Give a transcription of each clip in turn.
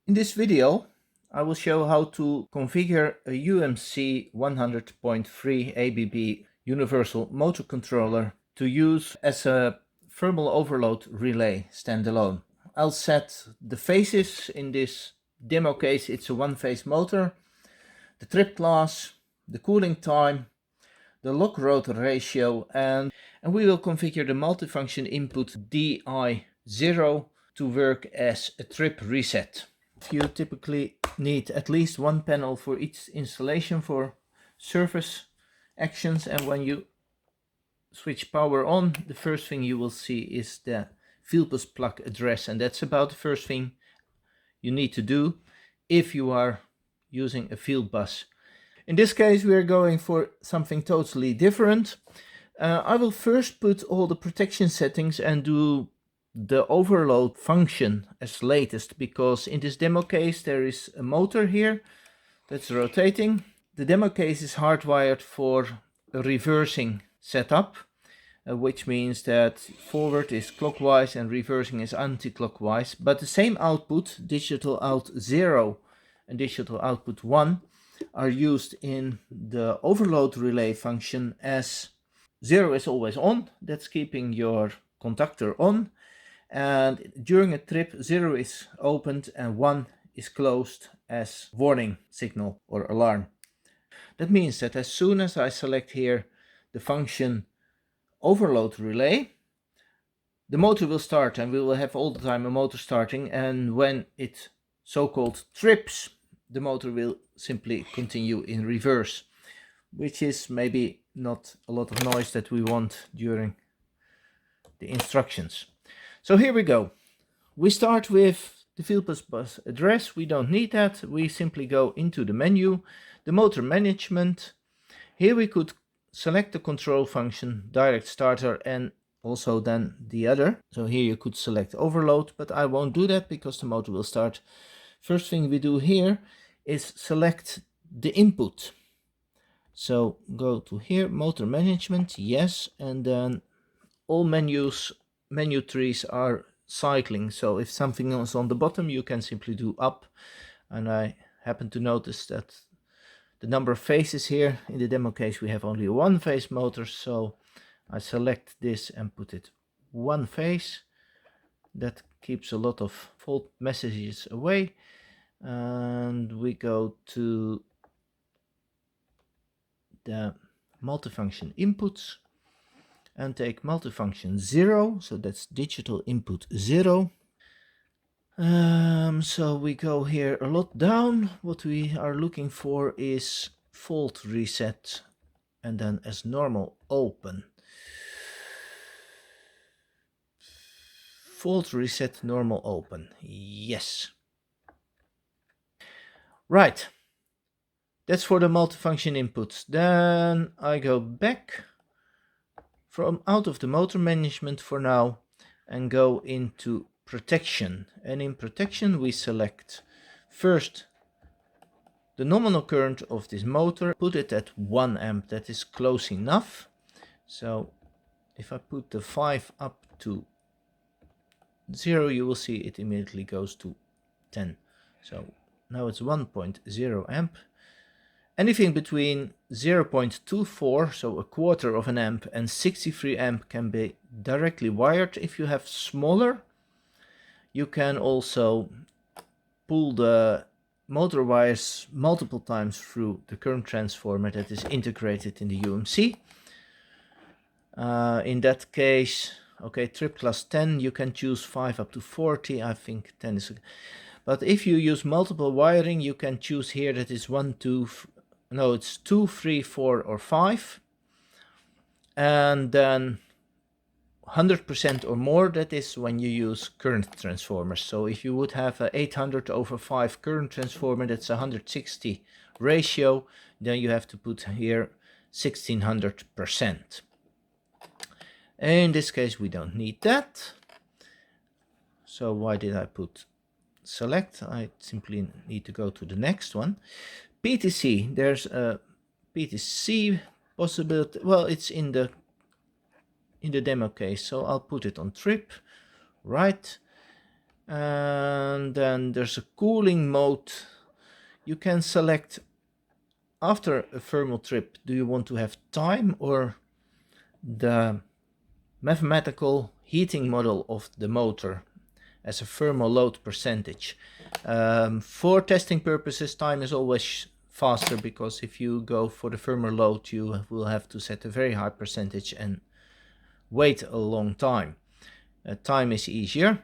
In this video, I will show how to configure a UMC100.3 ABB universal motor controller to use as a thermal overload relay standalone. I'll set the phases. In this demo case, it's a one-phase motor, the trip class, the cooling time, the lock rotor ratio, and we will configure the multifunction input DI0 to work as a trip reset. You typically need at least one panel for each installation for service actions, and when you switch power on, the first thing you will see is the field bus plug address, and that's about the first thing you need to do if you are using a field bus. In this case, we are going for something totally different. I will first put all the protection settings and do the overload function as latest, because in this demo case there is a motor here that's rotating. The demo case is hardwired for a reversing setup, which means that forward is clockwise and reversing is anti-clockwise, but the same output, digital out 0 and digital output 1, are used in the overload relay function as 0 is always on, that's keeping your conductor on, and during a trip 0 is opened and 1 is closed as warning signal or alarm. That means that as soon as I select here the function overload relay, the motor will start, and we will have all the time a motor starting, and when it so-called trips, the motor will simply continue in reverse, which is maybe not a lot of noise that we want during the instructions. So here we go. We start with the field bus address. We don't need that. We simply go into the menu, the motor management. Here we could select the control function, direct starter, and also then the other. So here you could select overload, but I won't do that because the motor will start. First thing we do here is select the input. So go to here, motor management, yes, and then all menu trees are cycling, so if something is on the bottom you can simply do up, and I happen to notice that the number of phases here in the demo case we have only one phase motor, so I select this and put it one phase. That keeps a lot of fault messages away, and we go to the multifunction inputs and take multifunction 0, so that's digital input 0. So we go here a lot down. What we are looking for is fault reset, and then as normal open. Fault reset normal open, yes. Right, that's for the multifunction inputs. Then I go back from out of the motor management for now and go into protection, and in protection we select first the nominal current of this motor, put it at 1 amp, that is close enough. So if I put the 5 up to 0, you will see it immediately goes to 10. So now it's 1.0 amp. Anything between 0.24, so a quarter of an amp, and 63 amp can be directly wired. If you have smaller, you can also pull the motor wires multiple times through the current transformer that is integrated in the UMC. In that case, okay, trip class 10, you can choose 5 up to 40. I think 10 is... But if you use multiple wiring, you can choose here that is 1, 2, no, it's 2, 3, 4, or 5, and then 100% or more, that is when you use current transformers. So if you would have a 800/5 current transformer, that's 160 ratio, then you have to put here 1600%. In this case we don't need that. So why did I put select? I simply need to go to the next one. PTC, there's a PTC possibility. Well, it's in the demo case, so I'll put it on trip, right? And then there's a cooling mode. You can select after a thermal trip, do you want to have time or the mathematical heating model of the motor as a thermal load percentage. For testing purposes, time is always faster, because if you go for the thermal load, you will have to set a very high percentage and wait a long time. Time is easier,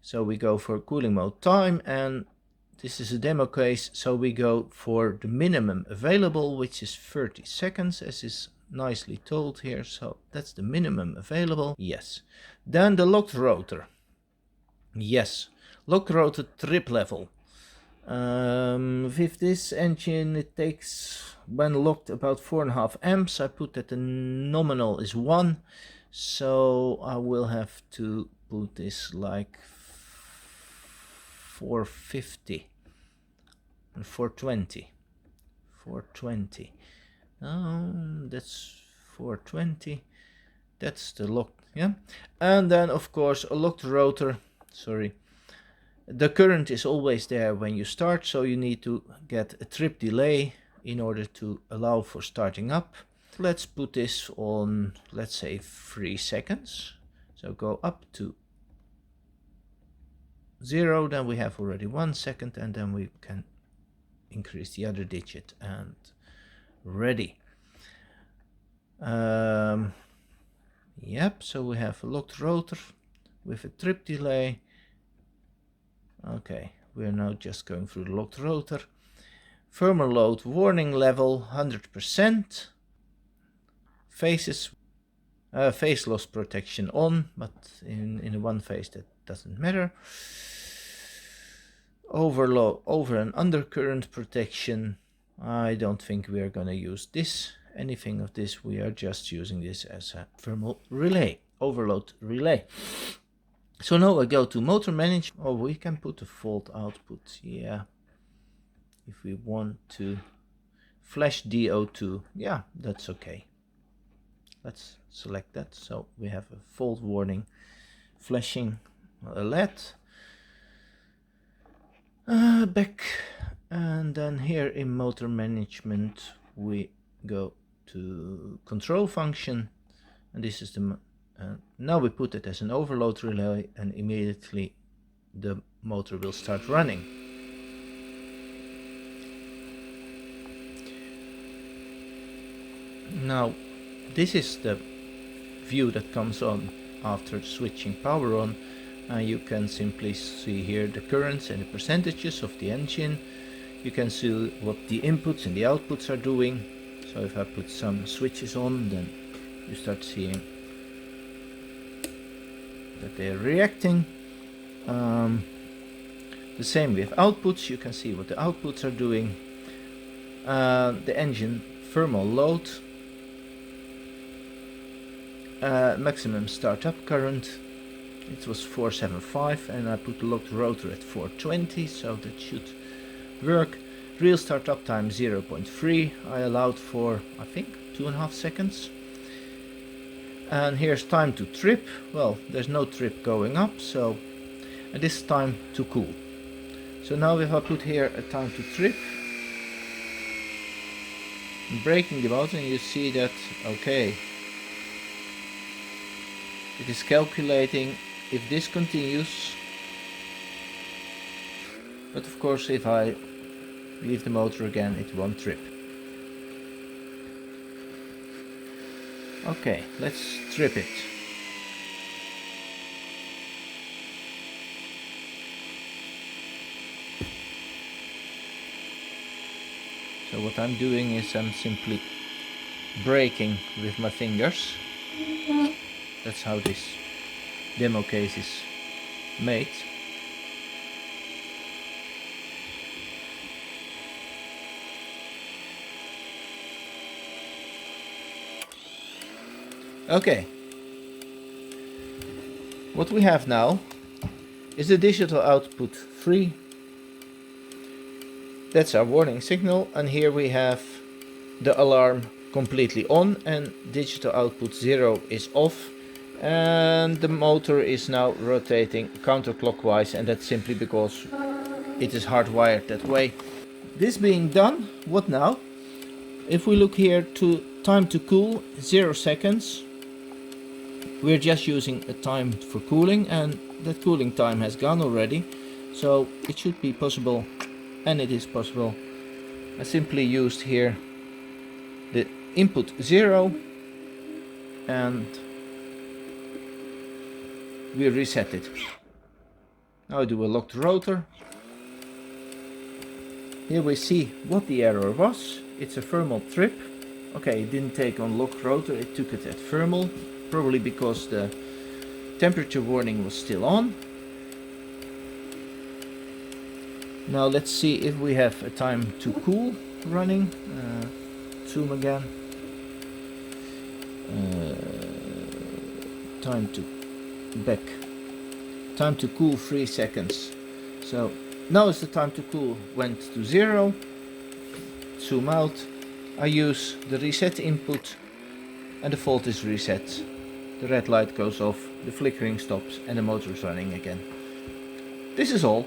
so we go for cooling mode time, and this is a demo case, so we go for the minimum available, which is 30 seconds, as is nicely told here. So that's the minimum available. Yes. Then the locked rotor. Yes, locked rotor trip level. With this engine, it takes, when locked, about 4.5 amps. I put that the nominal is 1, so I will have to put this like 450 and 420. 420. That's 420. That's the locked, yeah. And then of course a locked rotor. Sorry. The current is always there when you start, so you need to get a trip delay in order to allow for starting up. Let's put this on, let's say 3 seconds. So go up to 0, then we have already 1 second, and then we can increase the other digit, and ready. Yep, so we have a locked rotor with a trip delay. Okay, we're now just going through the locked rotor. Thermal load warning level 100%. Phases, phase loss protection on, but in one phase that doesn't matter. Over and undercurrent protection. I don't think we are going to use this, anything of this. We are just using this as a thermal relay, overload relay. So now I go to motor management. Oh, we can put a fault output, yeah, if we want to. Flash DO2, yeah, that's okay. Let's select that. So we have a fault warning flashing a LED. Back, and then here in motor management we go to control function, and this is the now we put it as an overload relay, and immediately the motor will start running. Now this is the view that comes on after switching power on. You can simply see here the currents and the percentages of the engine. You can see what the inputs and the outputs are doing. So if I put some switches on, then you start seeing that they are reacting. The same with outputs. You can see what the outputs are doing. The engine thermal load, maximum startup current. It was 475, and I put the locked rotor at 420, so that should work. Real startup time 0.3. I allowed for, I think, 2.5 seconds. And here's time to trip. Well, there's no trip going up, so, and this is time to cool. So now if I put here a time to trip, I'm braking the motor, and you see that, okay, it is calculating if this continues. But of course, if I leave the motor again, it won't trip. Okay, let's trip it. So what I'm doing is I'm simply braking with my fingers. That's how this demo case is made. Okay. What we have now is the digital output 3. That's our warning signal, and here we have the alarm completely on, and digital output 0 is off. and the motor is now rotating counterclockwise, and that's simply because it is hardwired that way. This being done, what now? If we look here to time to cool, 0 seconds. We're just using a time for cooling, and that cooling time has gone already, so it should be possible, and it is possible. I simply used here the input 0 and we reset it. Now I do a locked rotor. Here we see what the error was. It's a thermal trip. Okay, it didn't take on locked rotor, it took it at thermal, probably because the temperature warning was still on. Now let's see if we have a time to cool running. Zoom again. Time to cool 3 seconds. So now is the time to cool went to 0. Zoom out. I use the reset input and the fault is reset. The red light goes off, the flickering stops, and the motor is running again. This is all.